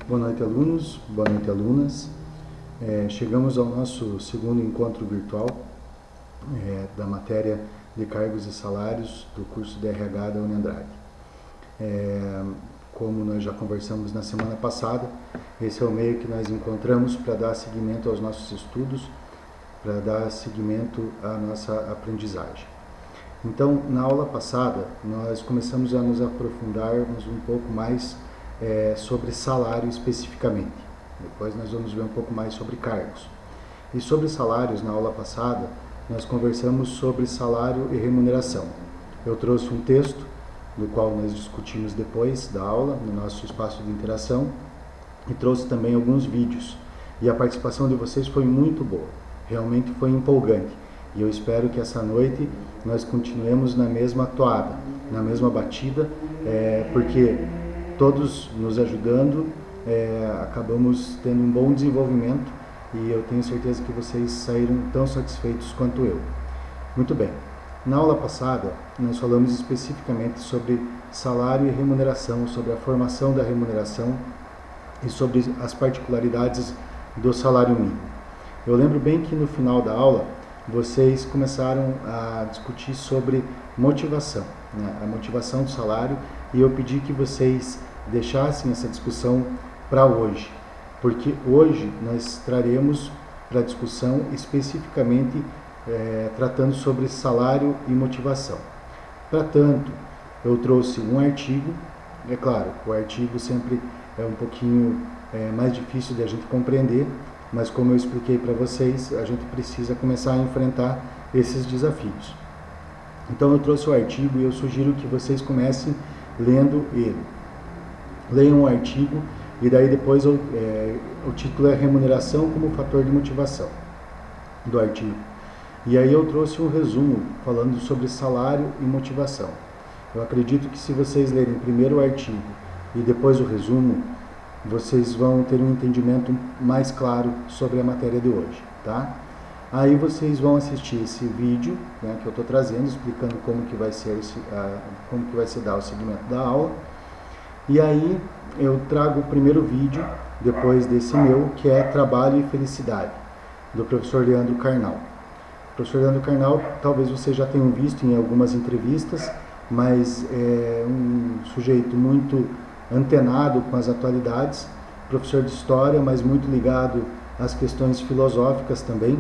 Boa noite, alunos, boa noite, alunas. Chegamos ao nosso segundo encontro virtual da matéria de cargos e salários do curso de RH da Uniandrade. Como nós já conversamos na semana passada, esse é o meio que nós encontramos para dar seguimento aos nossos estudos, para dar seguimento à nossa aprendizagem. Então, na aula passada, nós começamos a nos aprofundarmos um pouco mais sobre salário especificamente. Depois nós vamos ver um pouco mais sobre cargos. E sobre salários, na aula passada, nós conversamos sobre salário e remuneração. Eu trouxe um texto, do qual nós discutimos depois da aula, no nosso espaço de interação, e trouxe também alguns vídeos. E a participação de vocês foi muito boa, realmente foi empolgante. E eu espero que essa noite nós continuemos na mesma toada, na mesma batida, porque todos nos ajudando, acabamos tendo um bom desenvolvimento e eu tenho certeza que vocês saíram tão satisfeitos quanto eu. Muito bem. Na aula passada, nós falamos especificamente sobre salário e remuneração, sobre a formação da remuneração e sobre as particularidades do salário mínimo. Eu lembro bem que no final da aula, vocês começaram a discutir sobre motivação, né? A motivação do salário, e eu pedi que vocês deixassem essa discussão para hoje, porque hoje nós traremos para discussão especificamente tratando sobre salário e motivação. Para tanto, eu trouxe um artigo, é claro, o artigo sempre é um pouquinho mais difícil de a gente compreender, mas como eu expliquei para vocês, a gente precisa começar a enfrentar esses desafios. Então eu trouxe o artigo e eu sugiro que vocês comecem lendo ele. Leiam o artigo e daí depois o título é Remuneração como fator de motivação do artigo. E aí eu trouxe um resumo falando sobre salário e motivação. Eu acredito que se vocês lerem primeiro o artigo e depois o resumo, vocês vão ter um entendimento mais claro sobre a matéria de hoje, tá? Aí vocês vão assistir esse vídeo, né, que eu estou trazendo, explicando como que vai ser dar o segmento da aula. E aí eu trago o primeiro vídeo, depois desse meu, que é Trabalho e Felicidade, do professor Leandro Carnal. O professor Leandro Carnal, talvez vocês já tenham visto em algumas entrevistas, mas é um sujeito muito antenado com as atualidades, professor de história, mas muito ligado às questões filosóficas também,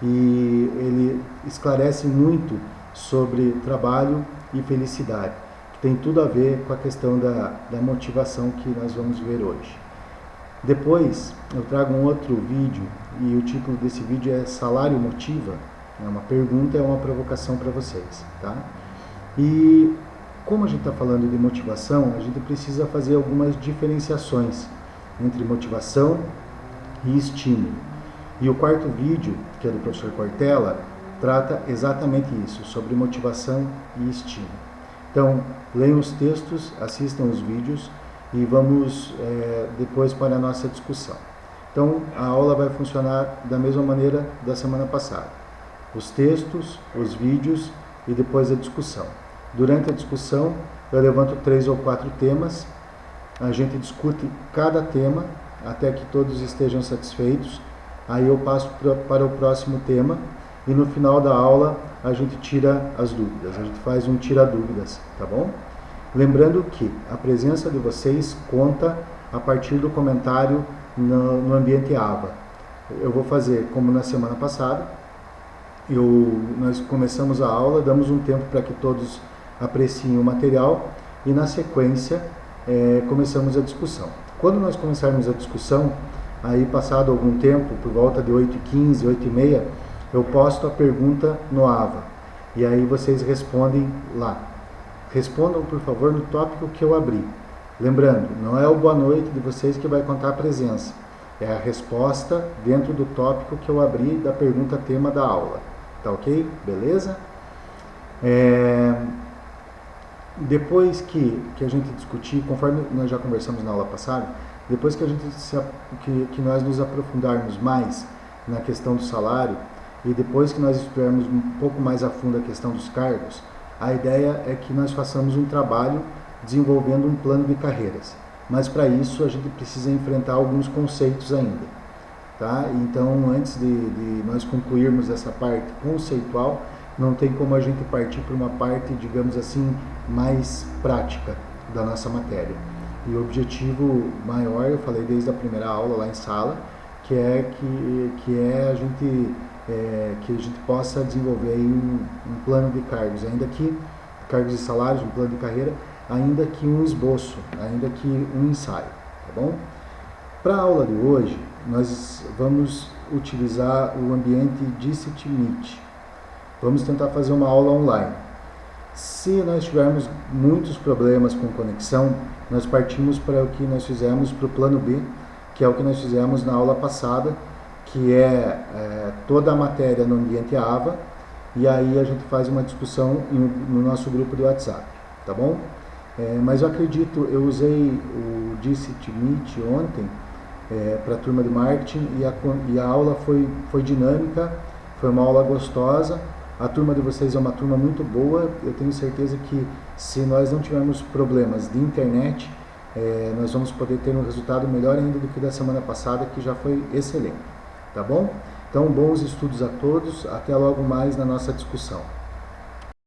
e ele esclarece muito sobre trabalho e felicidade, que tem tudo a ver com a questão da motivação que nós vamos ver hoje. Depois eu trago um outro vídeo, e o título desse vídeo é Salário Motiva? É uma pergunta, é uma provocação para vocês, tá? E como a gente está falando de motivação, a gente precisa fazer algumas diferenciações entre motivação e estímulo. E o quarto vídeo, que é do professor Cortella, trata exatamente isso, sobre motivação e estímulo. Então, leiam os textos, assistam os vídeos e vamos depois para a nossa discussão. Então, a aula vai funcionar da mesma maneira da semana passada. Os textos, os vídeos e depois a discussão. Durante a discussão, eu levanto 3 ou 4 temas, a gente discute cada tema até que todos estejam satisfeitos, aí eu passo para o próximo tema e no final da aula a gente tira as dúvidas, a gente faz um tira-dúvidas, tá bom? Lembrando que a presença de vocês conta a partir do comentário no ambiente AVA. Eu vou fazer como na semana passada, nós começamos a aula, damos um tempo para que todos apreciem o material e na sequência começamos a discussão. Quando nós começarmos a discussão, aí passado algum tempo, por volta de 8h15, 8h30, eu posto a pergunta no AVA e aí vocês respondem lá. Respondam, por favor, no tópico que eu abri. Lembrando, não é o boa noite de vocês que vai contar a presença, é a resposta dentro do tópico que eu abri da pergunta tema da aula. Tá ok? Beleza? Depois que a gente discutir, conforme nós já conversamos na aula passada, depois que nós nos aprofundarmos mais na questão do salário e depois que nós estudarmos um pouco mais a fundo a questão dos cargos, a ideia é que nós façamos um trabalho desenvolvendo um plano de carreiras. mas para isso a gente precisa enfrentar alguns conceitos ainda, tá? Então, antes de nós concluirmos essa parte conceitual, não tem como a gente partir para uma parte, digamos assim, mais prática da nossa matéria. E o objetivo maior, eu falei desde a primeira aula lá em sala, que é que a gente possa desenvolver aí um plano de cargos, ainda que cargos e salários, um plano de carreira, ainda que um esboço, ainda que um ensaio, tá bom? Para a aula de hoje, nós vamos utilizar o ambiente Dicit Meet. Vamos tentar fazer uma aula online. Se nós tivermos muitos problemas com conexão, nós partimos para o que nós fizemos para o plano B, que é o que nós fizemos na aula passada, que é toda a matéria no ambiente AVA, e aí a gente faz uma discussão no nosso grupo do WhatsApp, tá bom? Mas eu acredito, eu usei o Dicit Meet ontem para a turma de marketing e a aula foi dinâmica, foi uma aula gostosa. A turma de vocês é uma turma muito boa, eu tenho certeza que se nós não tivermos problemas de internet, nós vamos poder ter um resultado melhor ainda do que da semana passada, que já foi excelente, tá bom? Então, bons estudos a todos, até logo mais na nossa discussão.